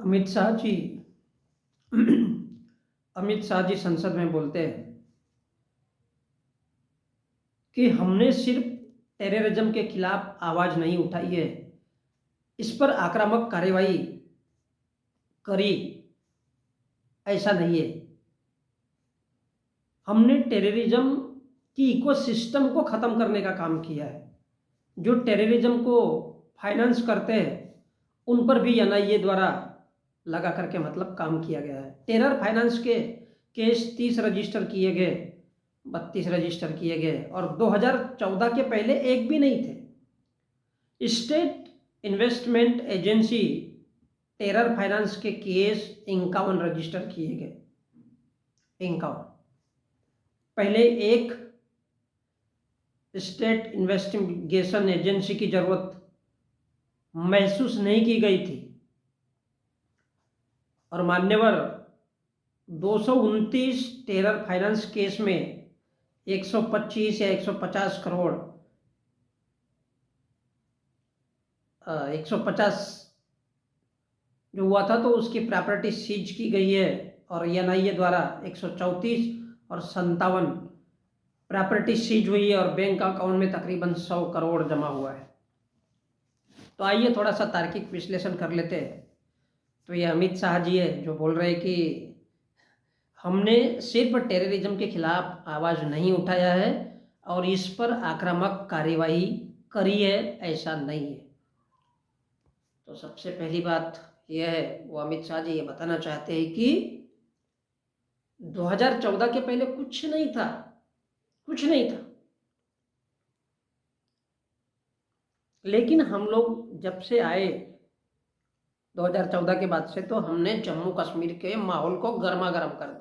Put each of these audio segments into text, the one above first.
अमित शाह जी अमित शाह जी संसद में बोलते हैं कि हमने सिर्फ टेररिज्म के खिलाफ आवाज नहीं उठाई है, इस पर आक्रामक कार्यवाही करी, ऐसा नहीं है। हमने टेररिज्म की इकोसिस्टम को खत्म करने का काम किया है। जो टेररिज्म को फाइनेंस करते हैं उन पर भी एनआईए द्वारा लगा करके मतलब काम किया गया है। टेरर फाइनेंस के केस 30 रजिस्टर किए गए, 32 रजिस्टर किए गए और 2014 के पहले एक भी नहीं थे। Estate investment agency terror finance के केस 51 रजिस्टर किए गए, 51। पहले एक स्टेट इन्वेस्टिगेशन एजेंसी की जरूरत महसूस नहीं की गई थी और मान्यवर 229 टेरर फाइनेंस केस में 125 या 150 करोड़ 150 जो हुआ था तो उसकी प्रॉपर्टी सीज की गई है और एनआईए द्वारा 134 और 57 प्रॉपर्टी सीज हुई है और बैंक अकाउंट में तकरीबन 100 करोड़ जमा हुआ है। तो आइए थोड़ा सा तार्किक विश्लेषण कर लेते हैं। तो ये अमित शाह जी है जो बोल रहे हैं कि हमने सिर्फ टेररिज्म के खिलाफ आवाज़ नहीं उठाया है और इस पर आक्रामक कार्यवाही करी है, ऐसा नहीं है। तो सबसे पहली बात यह है, वो अमित शाह जी ये बताना चाहते हैं कि 2014 के पहले कुछ नहीं था, कुछ नहीं था। लेकिन हम लोग जब से आए 2014 के बाद से तो हमने जम्मू कश्मीर के माहौल को गर्मा गर्म कर दिया।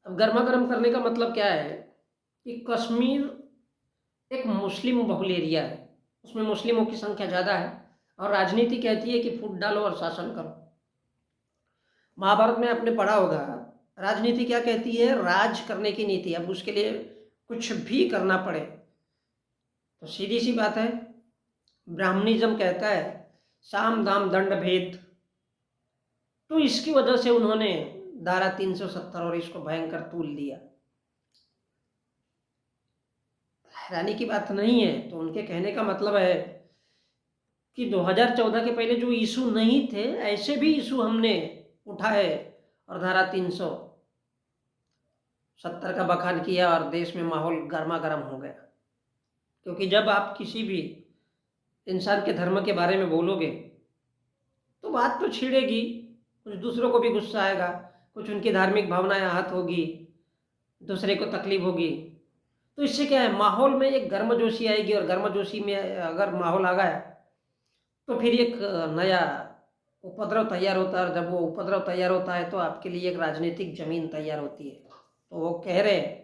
अब गर्मा गर्म करने का मतलब क्या है कि कश्मीर एक मुस्लिम बहुल एरिया है, उसमें मुस्लिमों की संख्या ज़्यादा है और राजनीति कहती है कि फूट डालो और शासन करो। महाभारत में आपने पढ़ा होगा, राजनीति क्या कहती है? राज करने की नीति। अब उसके लिए कुछ भी करना पड़े तो सीधी सी बात है, ब्राह्मणिज्म कहता है साम दाम दंड भेद। तो इसकी वजह से उन्होंने धारा 370 और इसको भयंकर तूल दिया। हैरानी की बात नहीं है। तो उनके कहने का मतलब है कि 2014 के पहले जो इशू नहीं थे ऐसे भी इशू हमने उठाए और धारा 370 का बखान किया और देश में माहौल गर्मा गर्म हो गया। क्योंकि जब आप किसी भी इंसान के धर्म के बारे में बोलोगे तो बात तो छिड़ेगी, कुछ दूसरों को भी गुस्सा आएगा, कुछ उनकी धार्मिक भावनाएं आहत होगी, दूसरे को तकलीफ होगी। तो इससे क्या है, माहौल में एक गर्मजोशी आएगी और गर्मजोशी में अगर माहौल आ गया तो फिर एक नया उपद्रव तैयार होता है और जब वो उपद्रव तैयार होता है तो आपके लिए एक राजनीतिक जमीन तैयार होती है। तो वो कह रहे हैं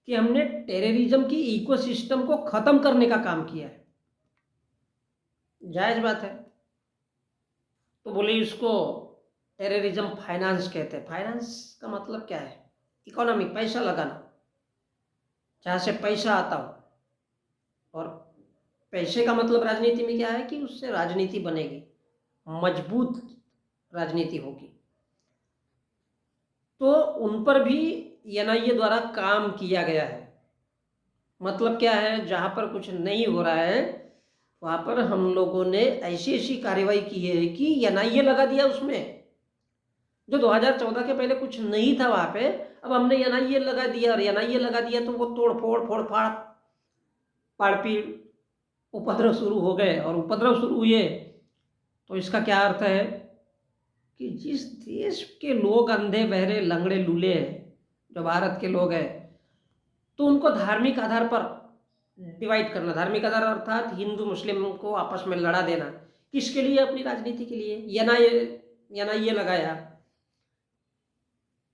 कि हमने टेररिज्म की इकोसिस्टम को खत्म करने का काम किया है। जायज बात है। तो बोले इसको टेररिज्म फाइनेंस कहते हैं। फाइनेंस का मतलब क्या है? इकोनॉमी, पैसा लगाना, जहाँ से पैसा आता हो। और पैसे का मतलब राजनीति में क्या है कि उससे राजनीति बनेगी, मजबूत राजनीति होगी। तो उन पर भी एनआईए द्वारा काम किया गया है। मतलब क्या है, जहाँ पर कुछ नहीं हो रहा है वहाँ पर हम लोगों ने ऐसी ऐसी कार्रवाई की है कि एनआईए लगा दिया उसमें। जो 2014 के पहले कुछ नहीं था वहाँ पे, अब हमने एनआईए लगा दिया और एनआईए लगा दिया तो वो तोड़ फोड़ फोड़ फाड़ पाड़पीड़ उपद्रव शुरू हो गए। और उपद्रव शुरू हुए तो इसका क्या अर्थ है कि जिस देश के लोग अंधे बहरे लंगड़े लूले हैं, जो भारत के लोग हैं, तो उनको धार्मिक आधार पर डिवाइड करना, धार्मिक आधार अर्थात हिंदू मुस्लिम को आपस में लड़ा देना, किसके लिए? अपनी राजनीति के लिए। एनआईए लगाया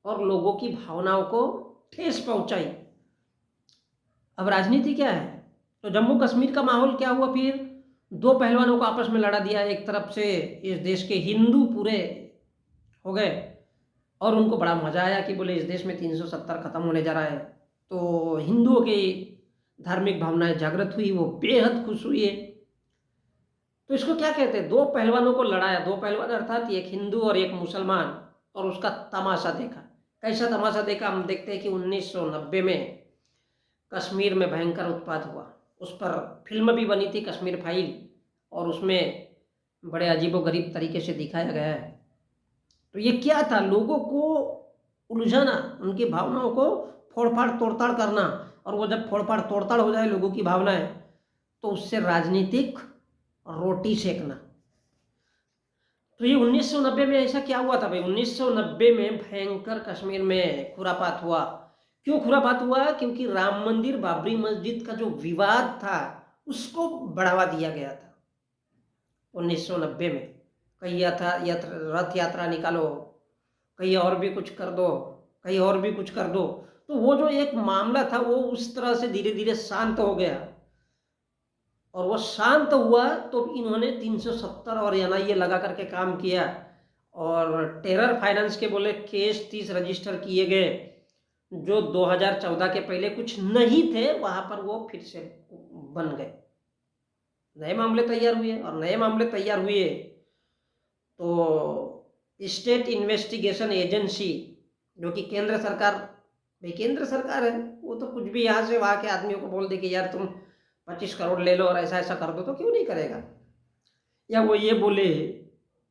और लोगों की भावनाओं को ठेस पहुंचाई। अब राजनीति क्या है? तो जम्मू कश्मीर का माहौल क्या हुआ? फिर दो पहलवानों को आपस में लड़ा दिया। एक तरफ से इस देश के हिंदू पूरे हो गए और उनको बड़ा मजा आया कि बोले इस देश में 370 खत्म होने जा रहा है। तो हिंदुओं की धार्मिक भावनाएं जागृत हुई, वो बेहद खुश हुई है। तो इसको क्या कहते हैं, दो पहलवानों को लड़ाया, दो पहलवान अर्थात एक हिंदू और एक मुसलमान, और उसका तमाशा देखा। कैसा तमाशा देखा, हम देखते हैं कि 1990 में कश्मीर में भयंकर उत्पात हुआ। उस पर फिल्म भी बनी थी, कश्मीर फाइल, और उसमें बड़े अजीबोगरीब तरीके से दिखाया गया है। तो ये क्या था, लोगों को उलझाना, उनकी भावनाओं को फोड़फाड़ तोड़ताड़ करना, और वो जब फोड़फाड़ तोड़ताड़ हो जाए लोगों की भावनाएं, तो उससे राजनीतिक रोटी सेकना। तो ये 1990 में ऐसा क्या हुआ था भाई, 1990 में भयंकर कश्मीर में खुरापात हुआ। क्यों खुरापात हुआ, क्योंकि राम मंदिर बाबरी मस्जिद का जो विवाद था उसको बढ़ावा दिया गया था 1990 में। कहीं रथ यात्रा निकालो, कहीं और भी कुछ कर दो, कहीं और भी कुछ कर दो। तो वो जो एक मामला था वो उस तरह से धीरे धीरे शांत हो गया, और वो शांत हुआ तो इन्होंने 370 और एनआईए लगा करके काम किया, और टेरर फाइनेंस के बोले केस 30 रजिस्टर किए गए, जो 2014 के पहले कुछ नहीं थे वहां पर वो फिर से बन गए, नए मामले तैयार हुए। और नए मामले तैयार हुए तो स्टेट इन्वेस्टिगेशन एजेंसी, जो कि केंद्र सरकार, भाई केंद्र सरकार है, वो तो कुछ भी यहाँ से वहाँ के आदमियों को बोल दे कि यार तुम 25 करोड़ ले लो और ऐसा ऐसा कर दो, तो क्यों नहीं करेगा। या वो ये बोले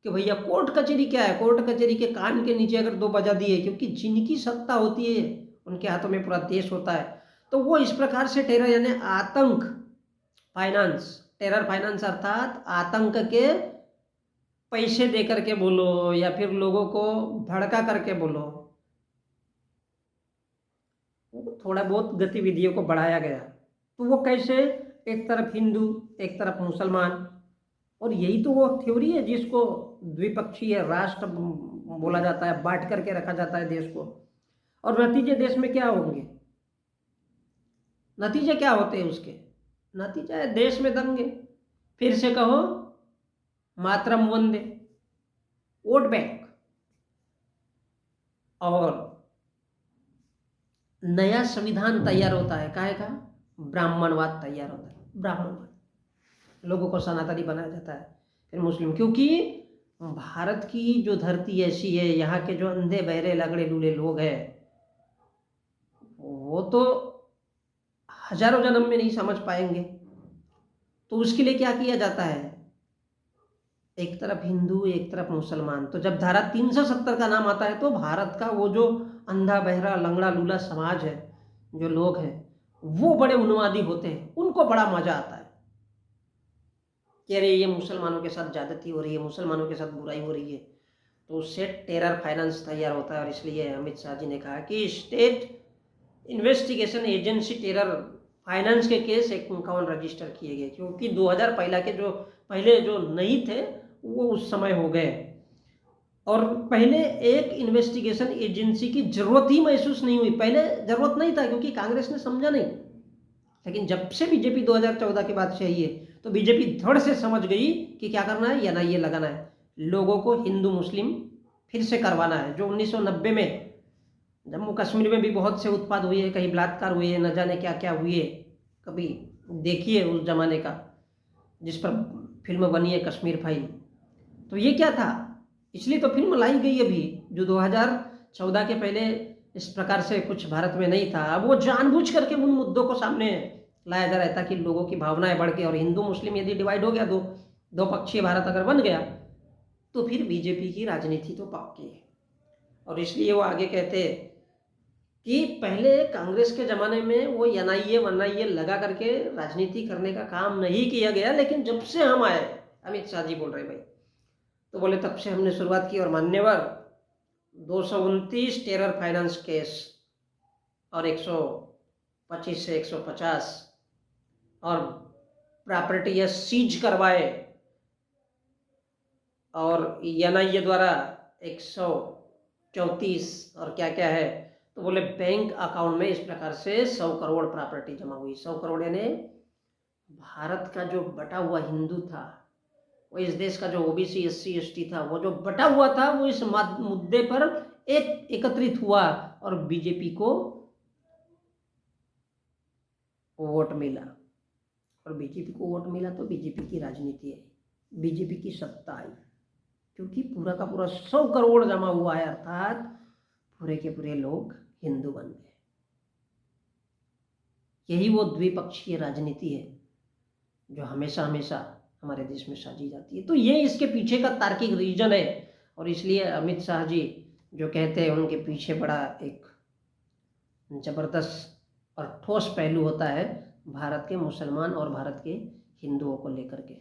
कि भैया कोर्ट कचहरी क्या है, कोर्ट कचहरी के कान के नीचे अगर दो बजा दिए, क्योंकि जिनकी सत्ता होती है उनके हाथों में पूरा देश होता है, तो वो इस प्रकार से टेरर यानी आतंक फाइनेंस, टेरर फाइनेंस अर्थात आतंक के पैसे दे करके बोलो या फिर लोगों को भड़का करके बोलो, थोड़ा बहुत गतिविधियों को बढ़ाया गया। तो वो कैसे, एक तरफ हिंदू एक तरफ मुसलमान, और यही तो वो थ्योरी है जिसको द्विपक्षीय राष्ट्र बोला जाता है, बांट करके रखा जाता है देश को। और नतीजे देश में क्या होंगे, नतीजे क्या होते हैं उसके, नतीजा है देश में दंगे, फिर से कहो मातरम वंदे, वोट बैंक, और नया संविधान तैयार होता है, काहे का, ब्राह्मणवाद तैयार होता है, ब्राह्मणवाद, लोगों को सनातनी बनाया जाता है, फिर मुस्लिम। क्योंकि भारत की जो धरती ऐसी है, यहाँ के जो अंधे बहरे लगड़े लूले लोग हैं, वो तो हजारों जन्म में नहीं समझ पाएंगे। तो उसके लिए क्या किया जाता है, एक तरफ हिंदू एक तरफ मुसलमान। तो जब धारा 370 का नाम आता है तो भारत का वो जो अंधा बहरा लंगड़ा लूला समाज है, जो लोग हैं, वो बड़े उन्मादी होते हैं, उनको बड़ा मजा आता है कि अरे ये मुसलमानों के साथ ज्यादती हो रही है, मुसलमानों के साथ बुराई हो रही है। तो उससे टेरर फाइनेंस तैयार होता है, और इसलिए अमित शाह जी ने कहा कि state investigation agency terror finance के केस 51 रजिस्टर किए गए, क्योंकि 2000 के जो पहले जो नहीं थे वो उस समय हो गए। और पहले एक इन्वेस्टिगेशन एजेंसी की जरूरत ही महसूस नहीं हुई, पहले जरूरत नहीं था क्योंकि कांग्रेस ने समझा नहीं। लेकिन जब से बीजेपी 2014 के बाद से आई है तो बीजेपी धड़ से समझ गई कि क्या करना है, एनआईए लगाना है, लोगों को हिंदू मुस्लिम फिर से करवाना है। जो 1990 में जम्मू कश्मीर में भी बहुत से उत्पाद हुए, कहीं बलात्कार हुए, न जाने क्या क्या हुए, कभी देखिए उस जमाने का, जिस पर फिल्म बनी है कश्मीर फाइल। तो ये क्या था, इसलिए तो फिल्म लाई गई अभी, जो 2014 के पहले इस प्रकार से कुछ भारत में नहीं था। अब वो जानबूझ करके उन मुद्दों को सामने लाया जा रहा है ताकि लोगों की भावनाएं बढ़ के, और हिंदू मुस्लिम यदि डिवाइड हो गया, दो पक्षीय भारत अगर बन गया, तो फिर बीजेपी की राजनीति तो पक्की है। और इसलिए वो आगे कहते हैं कि पहले कांग्रेस के ज़माने में वो एनआईए वनआईए लगा करके राजनीति करने का काम नहीं किया गया, लेकिन जब से हम आए, अमित शाह जी बोल रहे भाई, तो बोले तब से हमने शुरुआत की। और मान्यवर 229 टेरर फाइनेंस केस और 125 से 150 और प्रॉपर्टी सीज करवाए, और एनआईए द्वारा 134 और क्या क्या है। तो बोले बैंक अकाउंट में इस प्रकार से 100 करोड़ प्रॉपर्टी जमा हुई। 100 करोड़ यानी भारत का जो बटा हुआ हिंदू था, वो इस देश का जो ओबीसी एससी एसटी था, वो जो बटा हुआ था, वो इस मुद्दे पर एकत्रित हुआ और बीजेपी को वोट मिला। और बीजेपी को वोट मिला तो बीजेपी की राजनीति है। बीजेपी की सत्ता आई, क्योंकि पूरा का पूरा 100 करोड़ जमा हुआ है, अर्थात पूरे के पूरे लोग हिंदू बन गए। यही वो द्विपक्षीय राजनीति है जो हमेशा हमेशा हमारे देश में साजी जाती है। तो ये इसके पीछे का तार्किक रीजन है, और इसलिए अमित शाह जी जो कहते हैं उनके पीछे बड़ा एक जबरदस्त और ठोस पहलू होता है भारत के मुसलमान और भारत के हिंदुओं को लेकर के।